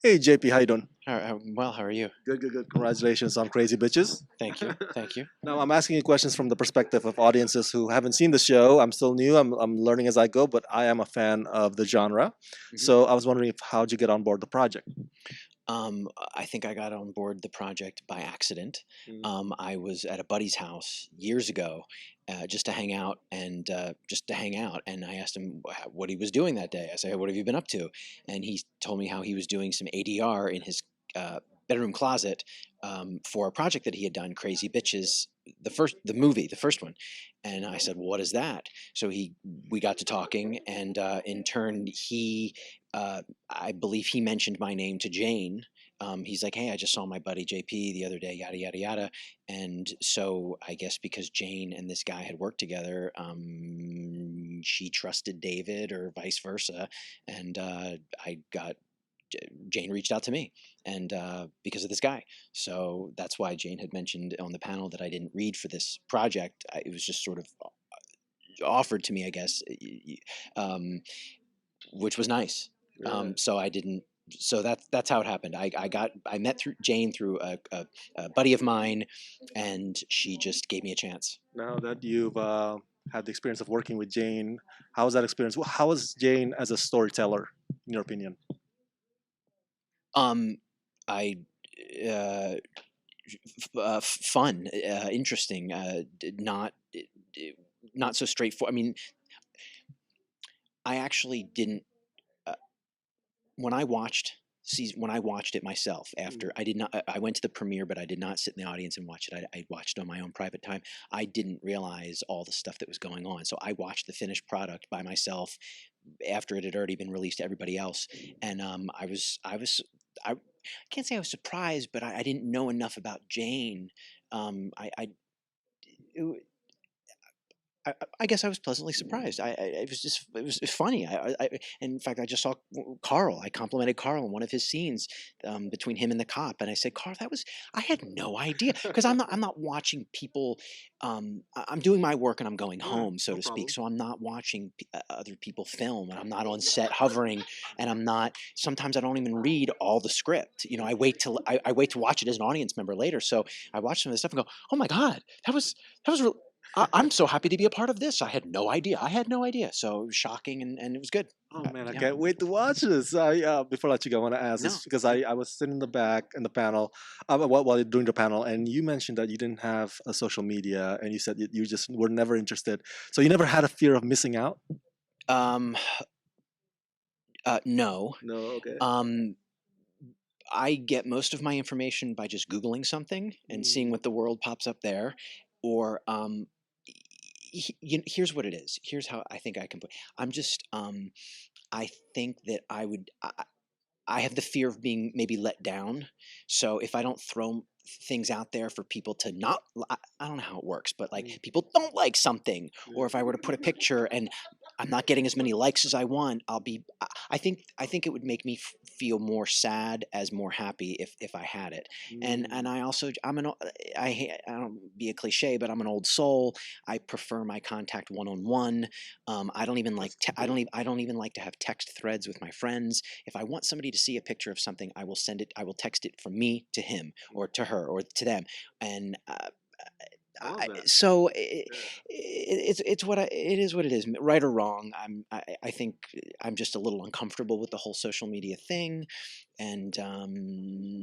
Hey JP, how you doing? Well, how are you? Good, good, good. Congratulations on Crazy Bitches. Thank you. Thank you. Now I'm asking you questions from the perspective of audiences who haven't seen the show. I'm still new. I'm learning as I go, but I am a fan of the genre. Mhm. So I was wondering how'd you get on board the project? I think I got on board the project by accident. Mm. I was at a buddy's house years ago, just to hang out and I asked him what he was doing that day. I said, "Hey, what have you been up to?" And he told me how he was doing some ADR in his bedroom closet for a project that he had done, Crazy Bitches, the movie, the first one. And I said, well, "What is that?" So we got to talking, and in turn, I believe he mentioned my name to Jane. He's like, "Hey, I just saw my buddy JP the other day, yada yada yada." And so I guess because Jane and this guy had worked together, she trusted David, or vice versa, and I got Jane reached out to me, and because of this guy. So that's why Jane had mentioned on the panel that I didn't read for this project. It was just sort of offered to me, I guess, um, which was nice. Yeah. So I didn't. So that's how it happened. I met through Jane through a buddy of mine, and she just gave me a chance. Now that you've had the experience of working with Jane, how was that experience? How was Jane as a storyteller, in your opinion? Um, I uh, Fun, interesting, not so straightforward. I mean, I actually didn't uh, when I watched when I watched it myself Mm. after I did not I went to the premiere, but I did not sit in the audience and watch it. I watched on my own private time. I didn't realize all the stuff that was going on, so I watched the finished product by myself after it had already been released to everybody else. And I can't say I was surprised, but I didn't know enough about Jane. I it, I guess I was pleasantly surprised. It was just it was funny. In fact, I just saw Carl. I complimented Carl in one of his scenes, between him and the cop, and I said, "Carl, that was I had no idea, because I'm not watching people. I'm doing my work and I'm going Yeah, home, so no to speak. problem. So I'm not watching other people film, and I'm not on set hovering, and I'm not. Sometimes I don't even read all the script. I wait to watch it as an audience member later. So I watch some of the stuff and go, "Oh my god, that was real." I'm so happy to be a part of this. I had no idea. I had no idea. So it was shocking, and it was good. Oh man, I Yeah. can't wait to watch this. Before I let you go, I want to ask No. this because Yeah. I was sitting in the back in the panel, while you're doing the panel, and you mentioned that you didn't have a social media, and you said you just were never interested. So you never had a fear of missing out. Um. No. No, okay. Um. I get most of my information by just Googling something and seeing Mm, what the world pops up there, or here's what it is. Here's how I think I can put. I'm just. I think that I have the fear of being maybe let down. So if I don't throw things out there for people to not, I don't know how it works, but like mm, people don't like something, or yeah. if I were to put a picture and I'm not getting as many likes as I want, I think it would make me feel more sad as more happy if I had it. And Mm, I also I don't be a cliche, but I'm an old soul. I prefer my contact one on one. I don't even like that's cool. I don't even like to have text threads with my friends. If I want somebody to see a picture of something, I will send it. I will text it from me to him, or to her, or to them. And I love that. so Yeah. it's it is what it is. Right or wrong, I think I'm just a little uncomfortable with the whole social media thing, and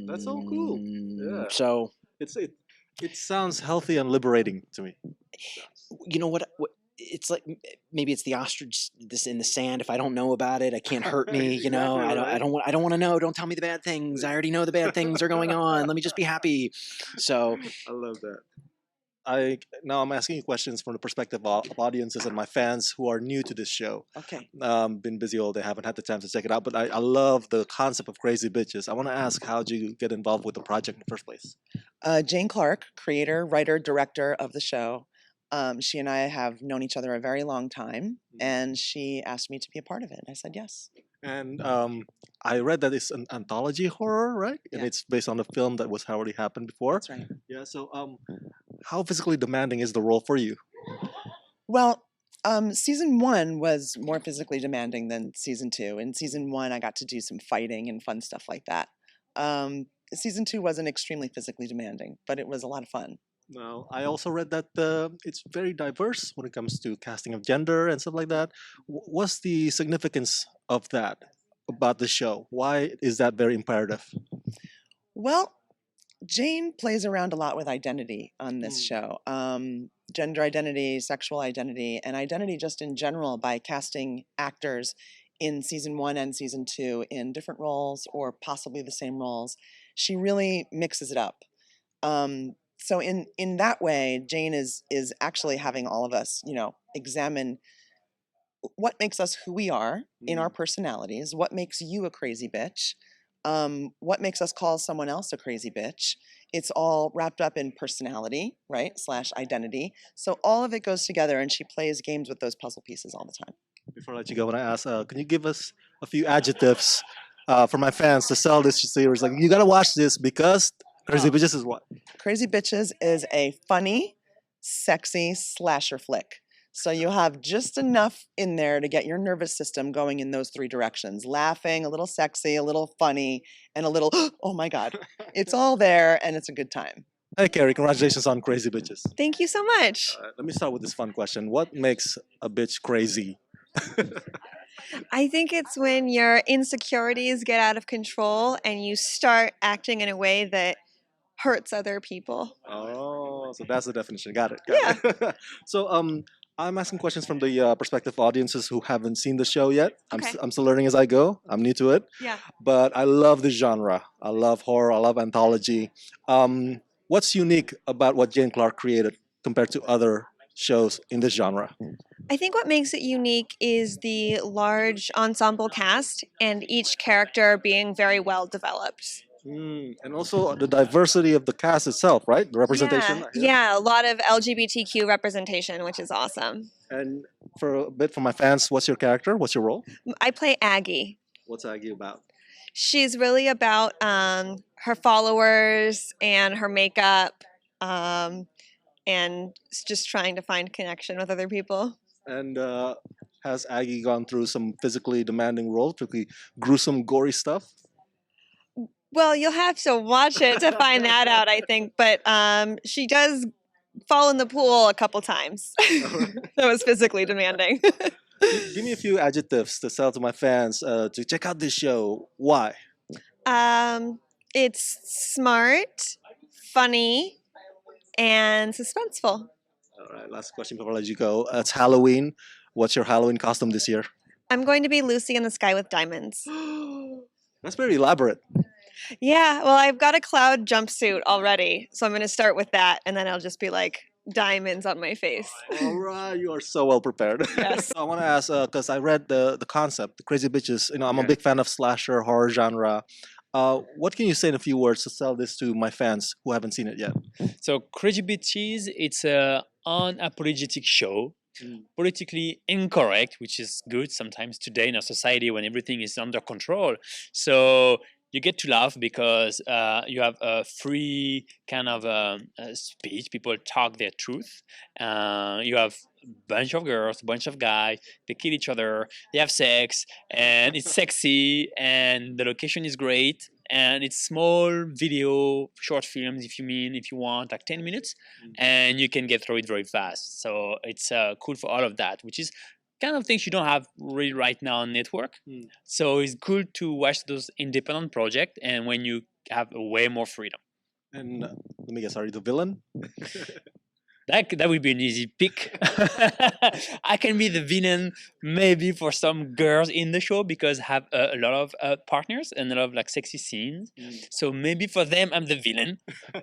That's so cool. Yeah. so It sounds healthy and liberating to me. It does. you know what it's like. Maybe it's the ostrich this in the sand. If I don't know about it, it can't hurt me. Exactly right. I don't want to know. Don't tell me the bad things. I already know the bad things are going on. Let me just be happy. So I love that. I Now I'm asking you questions from the perspective of audiences and my fans who are new to this show. okay. Been busy all day, haven't had the time to check it out, but I love the concept of Crazy Bitches. I want to ask, how'd you get involved with the project in the first place? Jane Clark, creator, writer, director of the show. She and I have known each other a very long time, and she asked me to be a part of it. I said yes. And I read that it's an anthology horror, right? And Yeah, it's based on a film that was already happened before. that's right. Yeah. So, how physically demanding is the role for you? Well, Season one was more physically demanding than season two. In season one, I got to do some fighting and fun stuff like that. Season two wasn't extremely physically demanding, but it was a lot of fun. Well, I also read that it's very diverse when it comes to casting of gender and stuff like that. What's the significance of that about the show? Why is that very imperative? Well, Jane plays around a lot with identity on this Mm. show. Gender identity, sexual identity, and identity just in general by casting actors in season one and season two in different roles or possibly the same roles. She really mixes it up. So in that way, Jane is actually having all of us, examine what makes us who we are in our Mm. personalities, what makes you a crazy bitch, what makes us call someone else a crazy bitch. It's all wrapped up in personality, right? Slash identity. So all of it goes together, and she plays games with those puzzle pieces all the time. Before I let you go, when I ask, can you give us a few adjectives for my fans to sell this series? Like, you gotta watch this because Crazy Oh. Bitches is what? Crazy Bitches is a funny, sexy slasher flick. So you have just enough in there to get your nervous system going in those three directions. Laughing, a little sexy, a little funny, and a little, oh my God. It's all there and it's a good time. Hey, Carrie, congratulations on Crazy Bitches. Thank you so much. Let me start with this fun question. What makes a bitch crazy? I think it's when your insecurities get out of control and you start acting in a way that hurts other people. Oh, so that's the definition. Got it. Yeah. It. So, I'm asking questions from the prospective audiences who haven't seen the show yet. Okay. I'm still learning as I go. I'm new to it, Yeah. but I love the genre. I love horror. I love anthology. What's unique about what Jane Clark created compared to other shows in this genre? I think what makes it unique is the large ensemble cast and each character being very well developed. And also the diversity of the cast itself, right? The representation. Yeah, a lot of LGBTQ representation, which is awesome. And for a bit for my fans, what's your character? What's your role? I play Aggie. What's Aggie about? She's really about her followers and her makeup and just trying to find connection with other people. And has Aggie gone through some physically demanding roles, particularly gruesome, gory stuff? Well, you'll have to watch it to find that out, I think. But she does fall in the pool a couple times. That was physically demanding. Give me a few adjectives to sell to my fans to check out this show. Why? It's smart, funny, and suspenseful. All right, last question before I let you go. It's Halloween. What's your Halloween costume this year? I'm going to be Lucy in the Sky with Diamonds. That's very elaborate. Yeah, well, I've got a cloud jumpsuit already, so I'm going to start with that, and then I'll just be like diamonds on my face. All right, you are so well prepared. Yes. I want to ask because I read the concept, the Crazy Bitches. I'm a Yeah. big fan of slasher horror genre. What can you say in a few words to sell this to my fans who haven't seen it yet? So Crazy Bitches, it's a unapologetic show, politically incorrect, which is good sometimes today in our society when everything is under control. So you get to laugh because you have a free kind of speech. People talk their truth. You have a bunch of girls, a bunch of guys. They kill each other. They have sex, and it's sexy. And the location is great. And it's small video, short films. If you want, like 10 minutes, and you can get through it very fast. So it's cool for all of that, which is kind of things you don't have really right now on network. So it's good to watch those independent projects and when you have way more freedom. And let me guess, are you the villain? That would be an easy pick. I can be the villain maybe for some girls in the show because I have a lot of partners and a lot of like sexy scenes. So maybe for them I'm the villain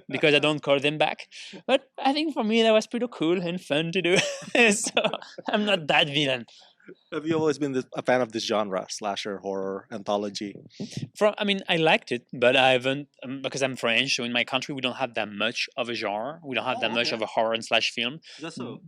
because I don't call them back. But I think for me that was pretty cool and fun to do. So I'm not that villain. Have you always been a fan of this genre, slasher, horror, anthology? I liked it, but I haven't because I'm French. So in my country, we don't have that much of a genre. We don't have that much of a horror and slash film. Is that so?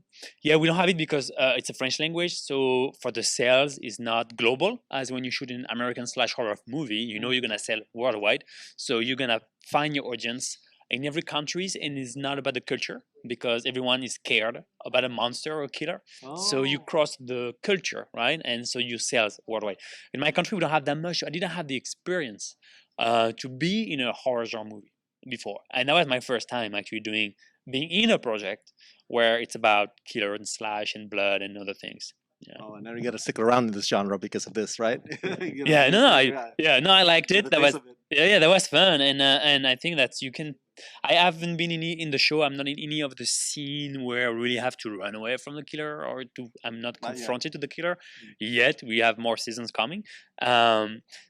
Yeah, we don't have it because it's a French language. So for the sales, is not global as when you shoot an American slash horror movie. You know you're gonna sell worldwide. So you're gonna find your audience in every countries, and it's not about the culture because everyone is scared about a monster or a killer. So you cross the culture, right? And so you sell worldwide. In my country, we don't have that much. I didn't have the experience to be in a horror genre movie before, and that was my first time actually being in a project where it's about killer and slash and blood and other things. Yeah. Oh, and now you got to stick around in this genre because of this, right? You gotta Yeah, do no, no, it, yeah. I liked Get it. a That taste was of it. yeah, that was fun, and I think that you can. I haven't been in the show. I'm not in any of the scene where I really have to run away from the killer or to. I'm not Not yet. confronted to the killer yet. We have more seasons coming,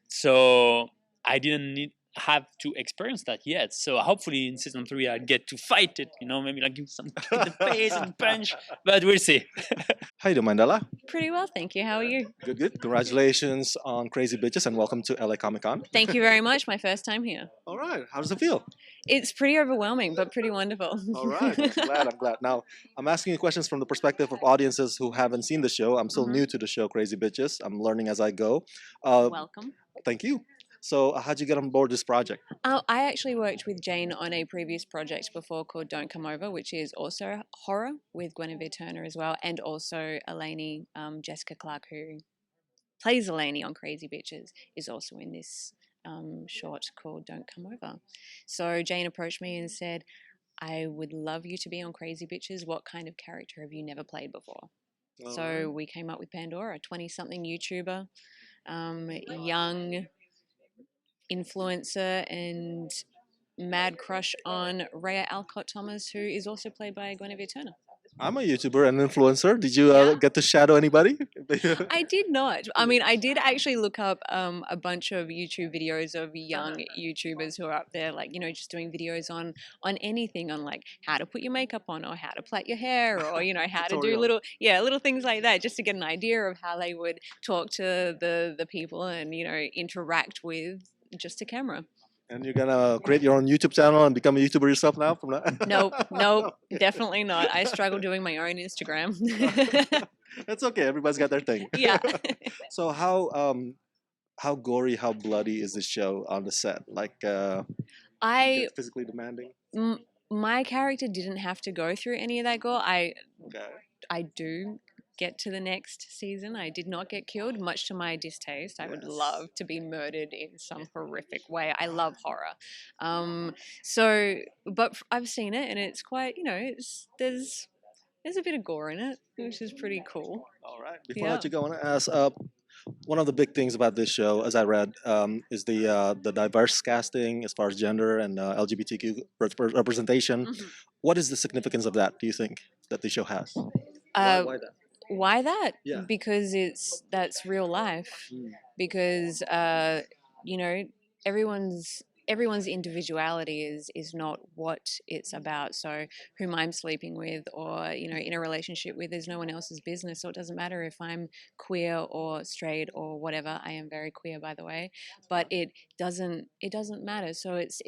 so I didn't have to experience that yet. So hopefully in season 3 I get to fight it. Maybe like give some kick in the face and punch, but we'll see. How you doing, Mandela? Pretty well, thank you. How are you? Good, good. Congratulations on Crazy Bitches and welcome to LA Comic Con. Thank you very much. My first time here. All right. How does it feel? It's pretty overwhelming, but pretty wonderful. All right. I'm glad. I'm glad. Now, I'm asking you questions from the perspective of audiences who haven't seen the show. I'm still new to the show, Crazy Bitches. I'm learning as I go. Welcome. Thank you. So, how'd you get on board this project? I actually worked with Jane on a previous project before called Don't Come Over, which is also horror with Guinevere Turner as well, and also Eleni, Jessica Clark, who plays Eleni on Crazy Bitches, is also in this short called Don't Come Over. So Jane approached me and said, I would love you to be on Crazy Bitches. What kind of character have you never played before? So we came up with Pandora, a 20-something YouTuber, young influencer and mad crush on Rhea Alcott Thomas, who is also played by Guinevere Turner. I'm a YouTuber and influencer. Did you Yeah. get to shadow anybody? I did not. I mean, I did actually look up a bunch of YouTube videos of young YouTubers who are up there, like, just doing videos on anything, on like how to put your makeup on or how to plait your hair or, how to do Tutorial. little things like that, just to get an idea of how they would talk to the people and, interact with just a camera. And you're gonna create your own YouTube channel and become a YouTuber yourself now from now? Nope, definitely not. I struggle doing my own Instagram. That's okay. Everybody's got their thing. Yeah. So how gory, how bloody is this show on the set? Like, I physically demanding. My character didn't have to go through any of that gore. Okay. I do get to the next season. I did not get killed, much to my distaste. I would love to be murdered in some horrific way. I love horror. But I've seen it and it's quite, there's a bit of gore in it, which is pretty cool. All right. Before I let you go, I want to ask. One of the big things about this show, as I read, is the diverse casting as far as gender and LGBTQ representation. What is the significance of that? Do you think that the show has? Why that? Why that? Yeah. Because that's real life. Because everyone's individuality is not what it's about. So whom I'm sleeping with or in a relationship with is no one else's business. So it doesn't matter if I'm queer or straight or whatever. I am very queer, by the way, but it doesn't matter. So it's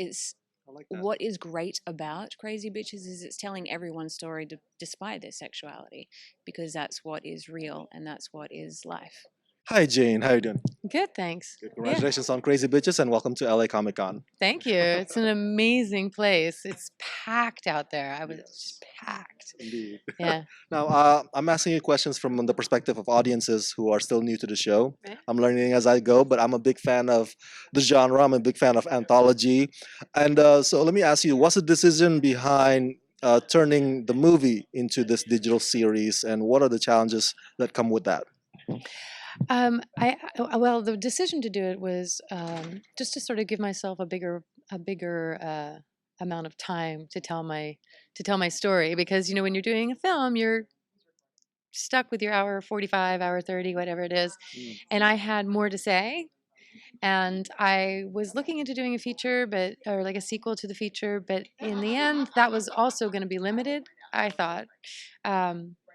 Like that. what is great about Crazy Bitches is it's telling everyone's story despite their sexuality, because that's what is real and that's what is life. Hi, Jane. How you doing? Good, thanks. Good. Congratulations on Crazy Bitches and welcome to LA Comic Con. Thank you. It's an amazing place. It's packed out there. I was just packed. Indeed. Yeah. Now, I'm asking you questions from the perspective of audiences who are still new to the show. Okay. I'm learning as I go, but I'm a big fan of the genre. I'm a big fan of anthology. And so let me ask you, what's the decision behind turning the movie into this digital series and what are the challenges that come with that? Well, the decision to do it was just to sort of give myself a bigger amount of time to tell my story, because when you're doing a film, you're stuck with your hour 45, hour 30, whatever it is, and I had more to say. And I was looking into doing a feature, or like a sequel to the feature, but in the end, that was also going to be limited, I thought.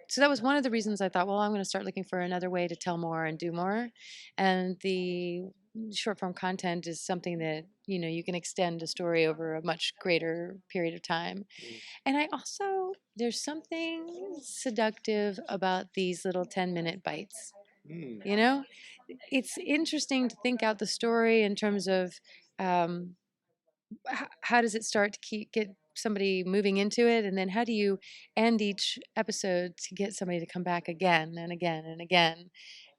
So that was one of the reasons I thought, well, I'm going to start looking for another way to tell more and do more. And the short form content is something that, you can extend a story over a much greater period of time. And there's something seductive about these little 10-minute bites. It's interesting to think out the story in terms of how does it start to get somebody moving into it, and then how do you end each episode to get somebody to come back again and again and again?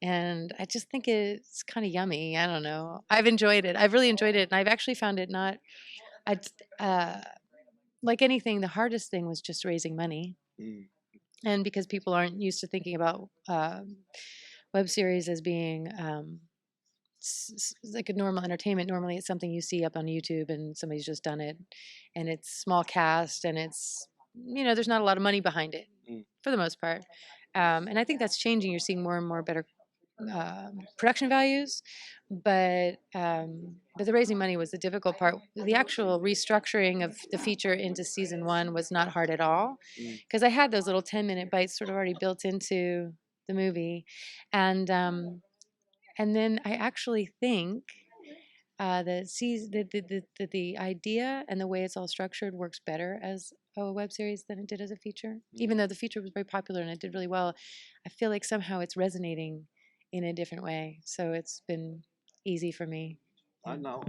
And I just think it's kind of yummy. I don't know. I've enjoyed it. I've really enjoyed it, and I've actually found it not. I like anything. The hardest thing was just raising money, Mm. and because people aren't used to thinking about web series as being like a normal entertainment. Normally, it's something you see up on YouTube, and somebody's just done it, and it's small cast, and it's there's not a lot of money behind it Mm. for the most part. And I think that's changing. You're seeing more and more better production values, but the raising money was the difficult part. The actual restructuring of the feature into season one was not hard at all, Mm. because I had those little 10-minute bites sort of already built into the movie, and then I actually think the idea and the way it's all structured works better as a web series than it did as a feature. Even though the feature was very popular and it did really well, I feel like somehow it's resonating in a different way. So it's been easy for me. I know.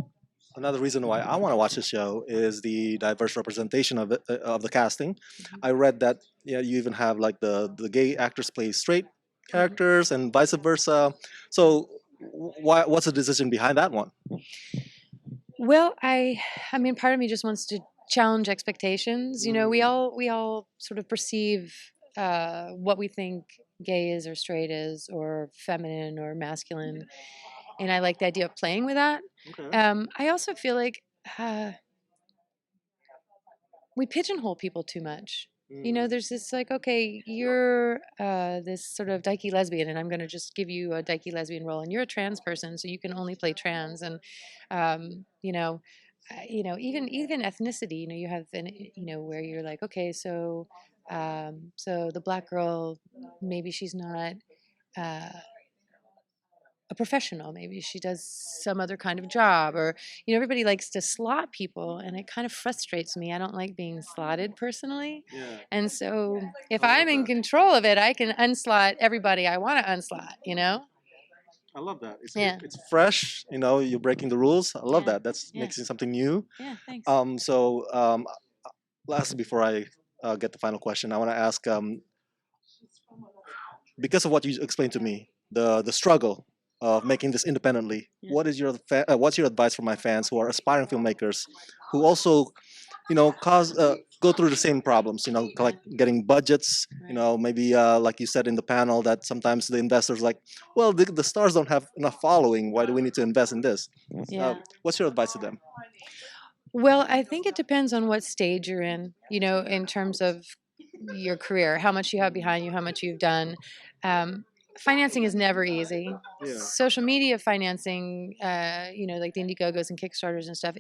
Another reason why I want to watch the show is the diverse representation of it, of the casting. I read that you even have like the gay actors play straight characters and vice versa. So what's the decision behind that one? Well, I mean, part of me just wants to challenge expectations. We all sort of perceive what we think gay is or straight is or feminine or masculine, and I like the idea of playing with that. Okay. I also feel like we pigeonhole people too much. There's this like, okay, you're this sort of dykey lesbian, and I'm going to just give you a dykey lesbian role, and you're a trans person, so you can only play trans, and um, you know, even ethnicity. You have where you're like, okay, so the black girl, maybe she's not. Uh, a professional, maybe she does some other kind of job, or everybody likes to slot people, and it kind of frustrates me. I don't like being slotted personally, Yeah. and so if I love I'm in that. control of it, I can unslot everybody I want to unslot. I love that. It's Yeah. it's fresh. You're breaking the rules. I love Yeah. that. That's Yeah. makes it something new. Yeah, thanks. Lastly, before I get the final question, I want to ask, because of what you explained to me, the struggle of making this independently. Yeah. What's your advice for my fans who are aspiring filmmakers, who also, go through the same problems? Like getting budgets. Maybe like you said in the panel that sometimes the investors like, well, the stars don't have enough following. Why do we need to invest in this? Yeah. What's your advice to them? Well, I think it depends on what stage you're in terms of your career, how much you have behind you, how much you've done. Financing is never easy. Yeah. Social media financing, like the Indiegogos and Kickstarters and stuff,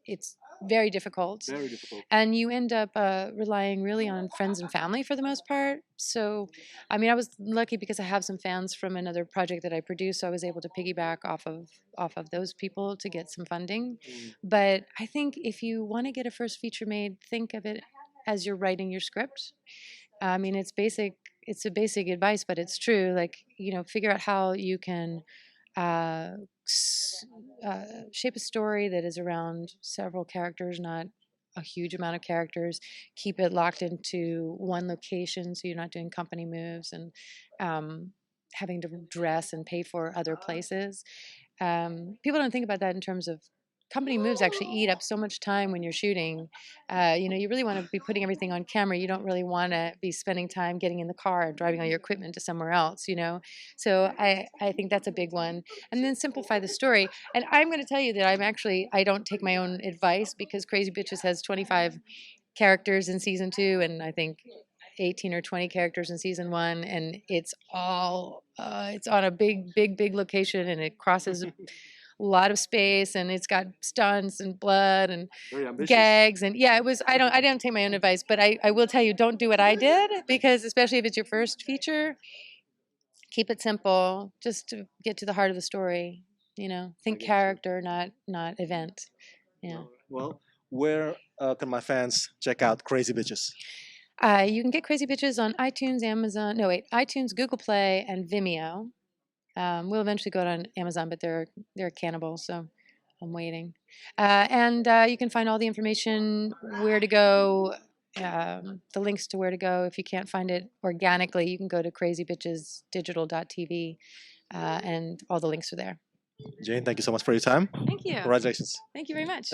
it's very difficult. Very difficult. And you end up relying really on friends and family for the most part. So, I mean, I was lucky because I have some fans from another project that I produced, so I was able to piggyback off of those people to get some funding. But I think if you want to get a first feature made, think of it as you're writing your script. I mean, it's basic. It's a basic advice, but it's true. Like, figure out how you can uh, shape a story that is around several characters, not a huge amount of characters. Keep it locked into one location, so you're not doing company moves and having to dress and pay for other places. People don't think about that in terms of company moves actually eat up so much time when you're shooting. You really want to be putting everything on camera. You don't really want to be spending time getting in the car and driving all your equipment to somewhere else, So I think that's a big one. And then simplify the story. And I'm going to tell you that I don't take my own advice, because Crazy Bitches has 25 characters in season 2, and I think 18 or 20 characters in season 1, and it's all it's on a big location, and it crosses a lot of space, and it's got stunts and blood and Very ambitious. gags, and yeah, it was. I don't take my own advice, but I will tell you, don't do what I did, because especially if it's your first feature, keep it simple, just to get to the heart of the story. Think get you. character, not event. Yeah. Well, where can my fans check out Crazy Bitches? You can get Crazy Bitches on iTunes, Google Play, and Vimeo. We'll eventually go on Amazon, but they're cannibal, so I'm waiting. And you can find all the information, where to go, the links to where to go. If you can't find it organically, you can go to crazybitchesdigital.tv, and all the links are there. Jane, thank you so much for your time. Thank you. Congratulations. Thank you very much.